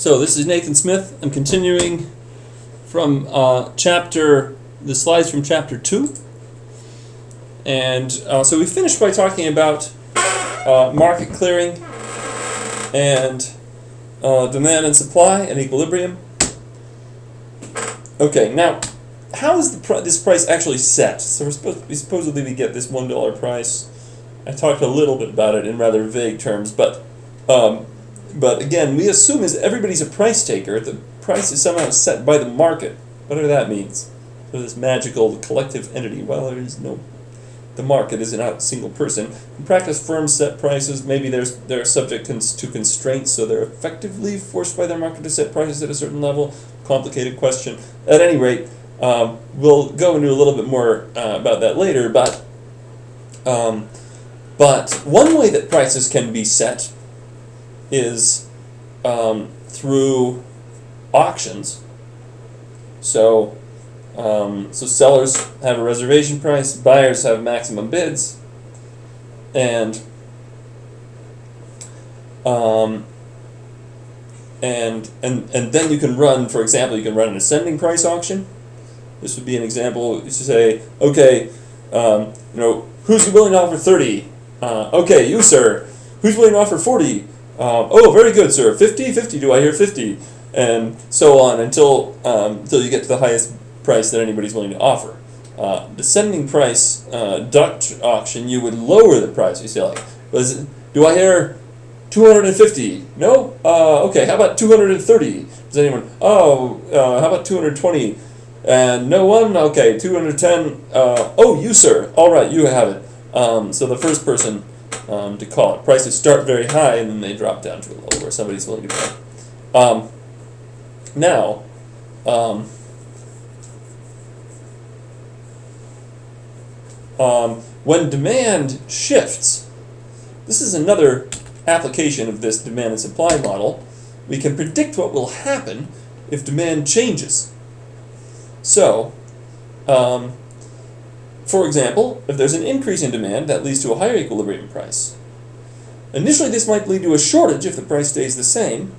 So this is Nathan Smith. I'm continuing from the slides from chapter 2. And so we finished by talking about market clearing and demand and supply and equilibrium. Okay, now how is this price actually set? So supposedly we get this $1 price. I talked a little bit about it in rather vague terms, but again, we assume as everybody's a price taker, the price is somehow set by the market, whatever that means. So this magical collective entity, well, the market is not a single person. In practice, firms set prices. Maybe they're subject to constraints, so they're effectively forced by their market to set prices at a certain level. Complicated question. At any rate, we'll go into a little bit more about that later, but one way that prices can be set is through auctions. So sellers have a reservation price, buyers have maximum bids, and then you can run, for example, you can run an ascending price auction. This would be an example. You say, okay, who's willing to offer 30? Okay, you, sir. Who's willing to offer 40? Oh, very good, sir. 50? 50, do I hear 50? And so on until you get to the highest price that anybody's willing to offer. Descending price Dutch auction, you would lower the price. You say, like, do I hear 250? No? Okay, how about 230? Does anyone? Oh, how about 220? And no one? Okay, 210. Oh, you, sir. All right, you have it. So the first person to call it. Prices start very high and then they drop down to a level where somebody's willing to pay. Now, when demand shifts, this is another application of this demand and supply model. We can predict what will happen if demand changes. So, for example, if there's an increase in demand, that leads to a higher equilibrium price. Initially, this might lead to a shortage if the price stays the same.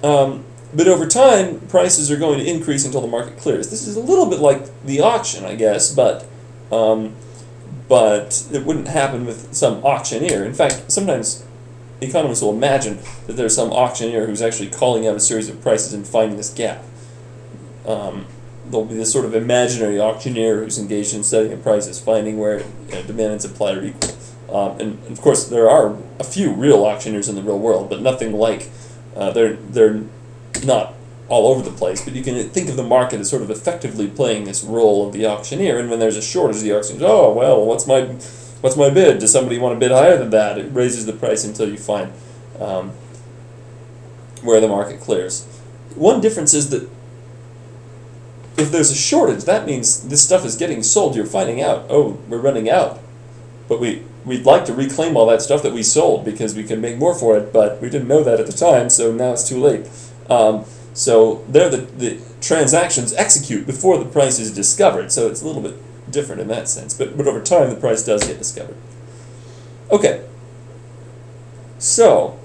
But over time, prices are going to increase until the market clears. This is a little bit like the auction, I guess, but it wouldn't happen with some auctioneer. In fact, sometimes economists will imagine that there's some auctioneer who's actually calling out a series of prices and finding this gap. There'll be this sort of imaginary auctioneer who's engaged in setting the prices, finding where demand and supply are equal. And of course, there are a few real auctioneers in the real world, but nothing like they're not all over the place. But you can think of the market as sort of effectively playing this role of the auctioneer. And when there's a shortage, the auctioneer, oh well, what's my bid? Does somebody want to bid higher than that? It raises the price until you find where the market clears. One difference is that if there's a shortage, that means this stuff is getting sold. You're finding out, oh, we're running out. But we'd like to reclaim all that stuff that we sold because we can make more for it, but we didn't know that at the time, so now it's too late. So there the transactions execute before the price is discovered, so it's a little bit different in that sense. But over time, the price does get discovered. Okay. So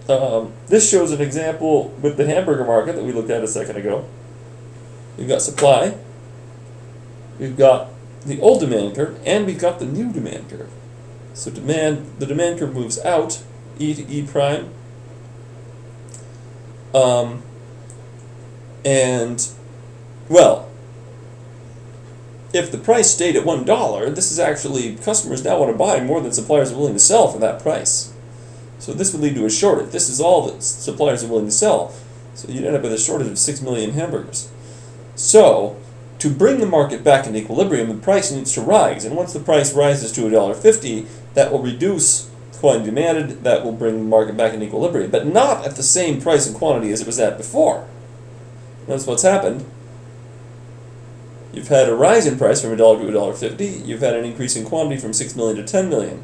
this shows an example with the hamburger market that we looked at a second ago. We've got supply, we've got the old demand curve, and we've got the new demand curve. So the demand curve moves out, E to E prime, and, well, if the price stayed at $1, this is actually, customers now want to buy more than suppliers are willing to sell for that price. So this would lead to a shortage. This is all that suppliers are willing to sell. So you'd end up with a shortage of 6 million hamburgers. So, to bring the market back in equilibrium, the price needs to rise. And once the price rises to $1.50, that will reduce the quantity demanded. That will bring the market back in equilibrium. But not at the same price and quantity as it was at before. Notice what's happened. You've had a rise in price from $1 to $1.50. You've had an increase in quantity from 6 million to 10 million.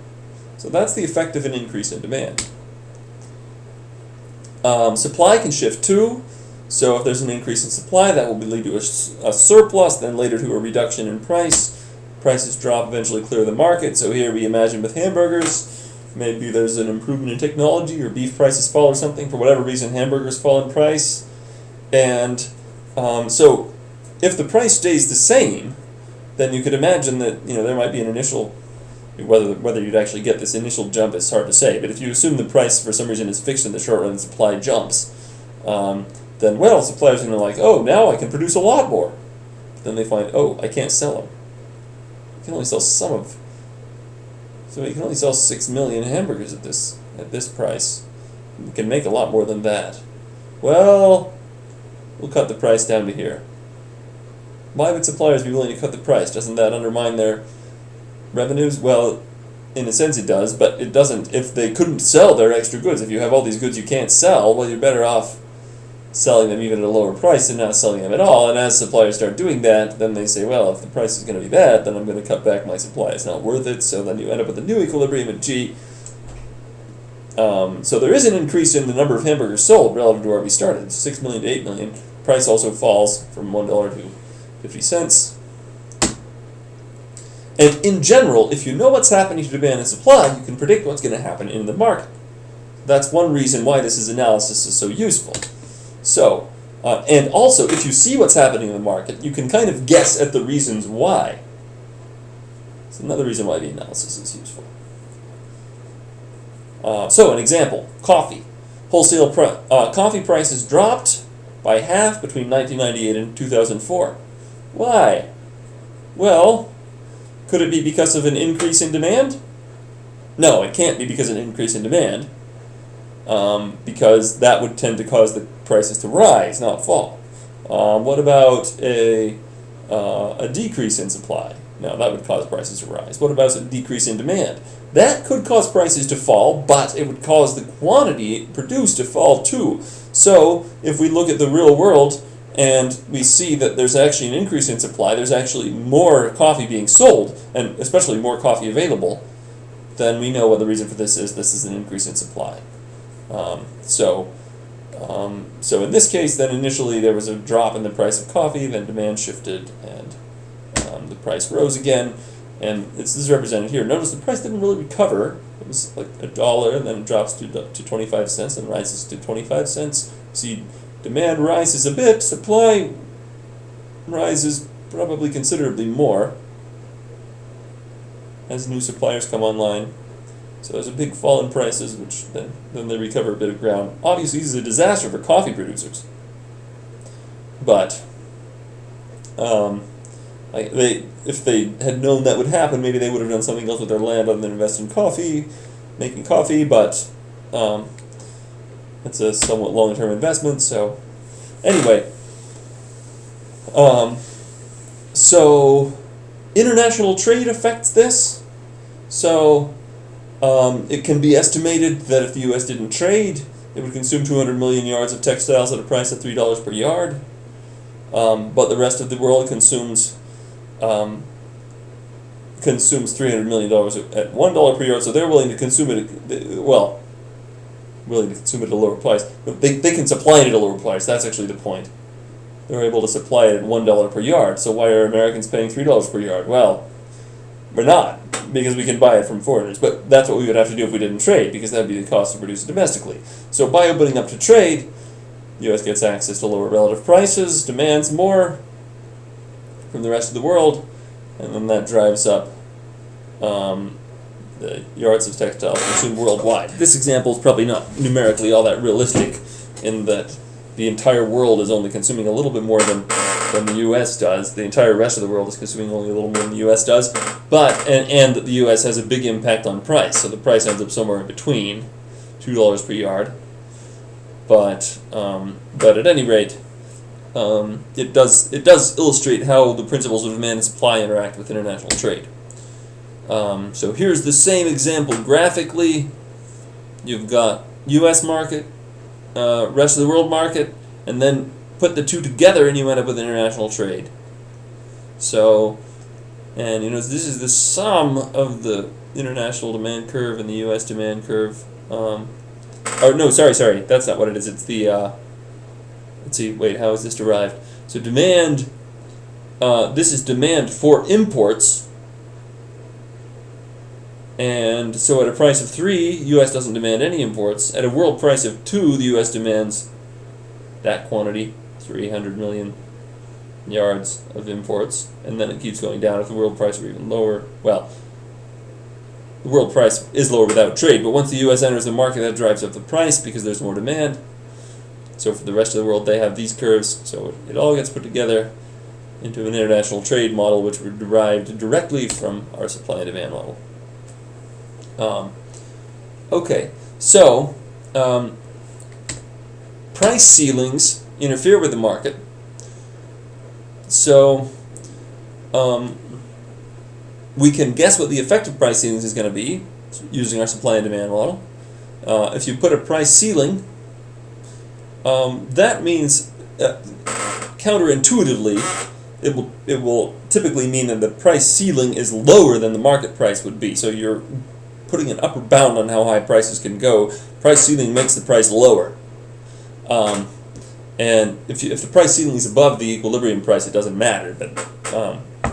So that's the effect of an increase in demand. Supply can shift too. So if there's an increase in supply, that will lead to a surplus, then later to a reduction in price. Prices drop, eventually clear the market. So here we imagine with hamburgers, maybe there's an improvement in technology, or beef prices fall or something. For whatever reason, hamburgers fall in price. And so if the price stays the same, then you could imagine that there might be an initial, whether you'd actually get this initial jump is hard to say, but if you assume the price for some reason is fixed in the short run and supply jumps, then suppliers are going to like, oh, now I can produce a lot more. But then they find, oh, I can't sell them. You can only sell some of. So you can only sell 6 million hamburgers at this price. You can make a lot more than that. Well, we'll cut the price down to here. Why would suppliers be willing to cut the price? Doesn't that undermine their revenues? Well, in a sense it does, but it doesn't if they couldn't sell their extra goods. If you have all these goods you can't sell, well, you're better off selling them even at a lower price than not selling them at all. And as suppliers start doing that, then they say, well, if the price is going to be bad, then I'm going to cut back my supply. It's not worth it, so then you end up with a new equilibrium at G. So there is an increase in the number of hamburgers sold relative to where we started, 6 million to 8 million. Price also falls from $1 to 50 cents. And in general, if you know what's happening to demand and supply, you can predict what's going to happen in the market. That's one reason why this analysis is so useful. So, and also, if you see what's happening in the market, you can kind of guess at the reasons why. It's another reason why the analysis is useful. So, an example, coffee. Wholesale coffee prices dropped by half between 1998 and 2004. Why? Well, could it be because of an increase in demand? No, it can't be because of an increase in demand, because that would tend to cause the prices to rise, not fall. What about a decrease in supply? No, that would cause prices to rise. What about a decrease in demand? That could cause prices to fall, but it would cause the quantity produced to fall too. So, if we look at the real world and we see that there's actually an increase in supply, there's actually more coffee being sold, and especially more coffee available, then we know what the reason for this is an increase in supply. So in this case, then initially there was a drop in the price of coffee, then demand shifted, and the price rose again, and this is represented here. Notice the price didn't really recover. It was like $1, and then it drops to 25 cents and rises to 25 cents. See, demand rises a bit, supply rises probably considerably more as new suppliers come online. So there's a big fall in prices, which then they recover a bit of ground. Obviously, this is a disaster for coffee producers. But if they had known that would happen, maybe they would have done something else with their land other than invest in coffee, making coffee. But it's a somewhat long-term investment. So anyway, so international trade affects this. So it can be estimated that if the U.S. didn't trade, it would consume 200 million yards of textiles at a price of $3 per yard. But the rest of the world consumes $300 million at $1 per yard, so they're willing to consume it. Willing to consume it at a lower price, but they can supply it at a lower price. That's actually the point. They're able to supply it at $1 per yard. So why are Americans paying $3 per yard? Well, we're not, because we can buy it from foreigners. But that's what we would have to do if we didn't trade, because that would be the cost to produce it domestically. So by opening up to trade, the U.S. gets access to lower relative prices, demands more from the rest of the world, and then that drives up the yards of textiles consumed worldwide. This example is probably not numerically all that realistic, in that the entire world is only consuming a little bit more than the U.S. does. The entire rest of the world is consuming only a little more than the U.S. does, but and the U.S. has a big impact on price, so the price ends up somewhere in between, $2 per yard. But at any rate, it does illustrate how the principles of demand and supply interact with international trade. So here's the same example graphically. You've got U.S. market, rest of the world market, and then put the two together and you end up with international trade. So, and this is the sum of the international demand curve and the U.S. demand curve. Oh no, sorry, that's not what it is. It's the, let's see, wait, how is this derived? So demand, this is demand for imports And so at a price of 3, U.S. doesn't demand any imports. At a world price of 2, the U.S. demands that quantity, 300 million yards of imports, and then it keeps going down if the world price were even lower. Well, the world price is lower without trade, but once the U.S. enters the market, that drives up the price because there's more demand. So for the rest of the world, they have these curves, so it all gets put together into an international trade model, which were derived directly from our supply and demand model. Okay, so price ceilings interfere with the market. So we can guess what the effective price ceilings is going to be using our supply and demand model. If you put a price ceiling, that means counterintuitively it will typically mean that the price ceiling is lower than the market price would be. So you're putting an upper bound on how high prices can go. Price ceiling makes the price lower. And if the price ceiling is above the equilibrium price, it doesn't matter. But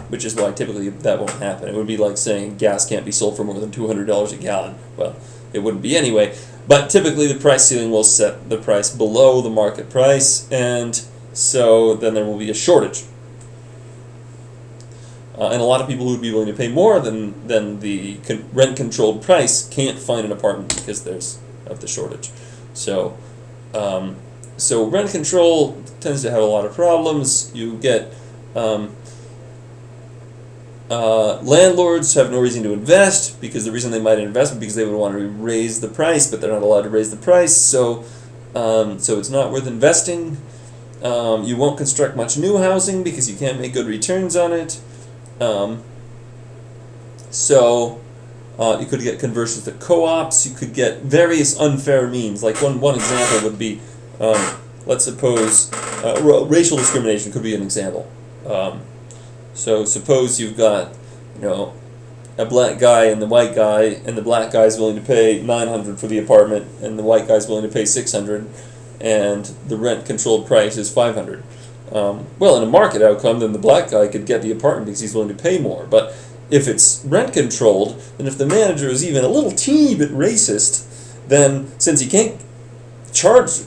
which is why typically that won't happen. It would be like saying gas can't be sold for more than $200 a gallon. Well, it wouldn't be anyway. But typically the price ceiling will set the price below the market price, and so then there will be a shortage. And a lot of people who would be willing to pay more than the rent-controlled price can't find an apartment because of the shortage. So, so rent control tends to have a lot of problems. You get landlords have no reason to invest, because the reason they might invest is because they would want to raise the price, but they're not allowed to raise the price. So, so it's not worth investing. You won't construct much new housing because you can't make good returns on it. So you could get conversions to co-ops. You could get various unfair means. Like one example would be, let's suppose racial discrimination could be an example. So suppose you've got, a black guy and the white guy, and the black guy is willing to pay $900 for the apartment, and the white guy is willing to pay $600, and the rent-controlled price is $500. Well, in a market outcome, then the black guy could get the apartment because he's willing to pay more. But if it's rent-controlled, then if the manager is even a little teeny bit racist, then since he can't charge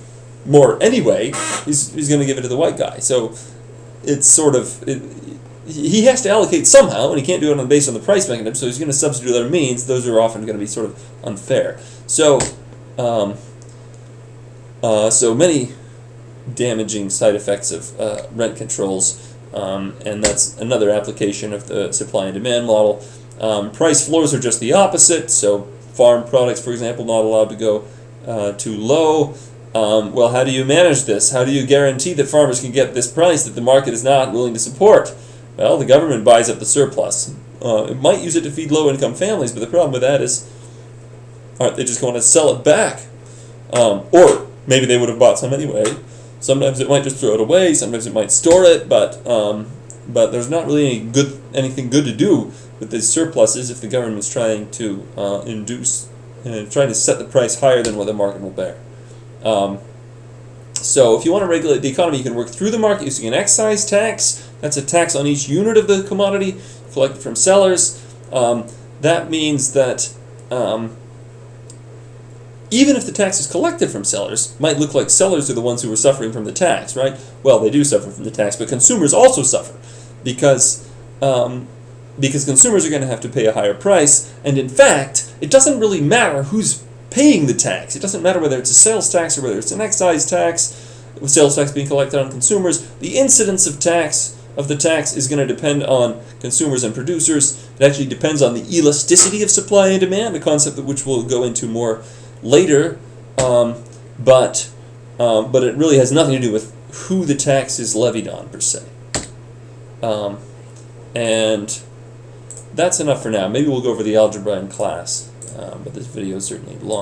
more anyway, he's going to give it to the white guy. So it's sort of... he has to allocate somehow, and he can't do it based on the price mechanism, so he's going to substitute other means. Those are often going to be sort of unfair. So, so many damaging side effects of rent controls, and that's another application of the supply and demand model. Price floors are just the opposite, so farm products, for example, not allowed to go too low. Well, how do you manage this? How do you guarantee that farmers can get this price that the market is not willing to support? Well, the government buys up the surplus. It might use it to feed low-income families, but the problem with that is, aren't they just going to sell it back? Or maybe they would have bought some anyway. Sometimes it might just throw it away. Sometimes it might store it, but there's not really anything good to do with these surpluses if the government's trying to trying to set the price higher than what the market will bear. So if you want to regulate the economy, you can work through the market using an excise tax. That's a tax on each unit of the commodity collected from sellers. That means that even if the tax is collected from sellers, it might look like sellers are the ones who are suffering from the tax, right? Well, they do suffer from the tax, but consumers also suffer because consumers are going to have to pay a higher price. And in fact, it doesn't really matter who's paying the tax. It doesn't matter whether it's a sales tax or whether it's an excise tax, with sales tax being collected on consumers. The incidence of the tax is going to depend on consumers and producers. It actually depends on the elasticity of supply and demand, a concept of which we'll go into more later, but it really has nothing to do with who the tax is levied on, per se. And that's enough for now. Maybe we'll go over the algebra in class, but this video is certainly long.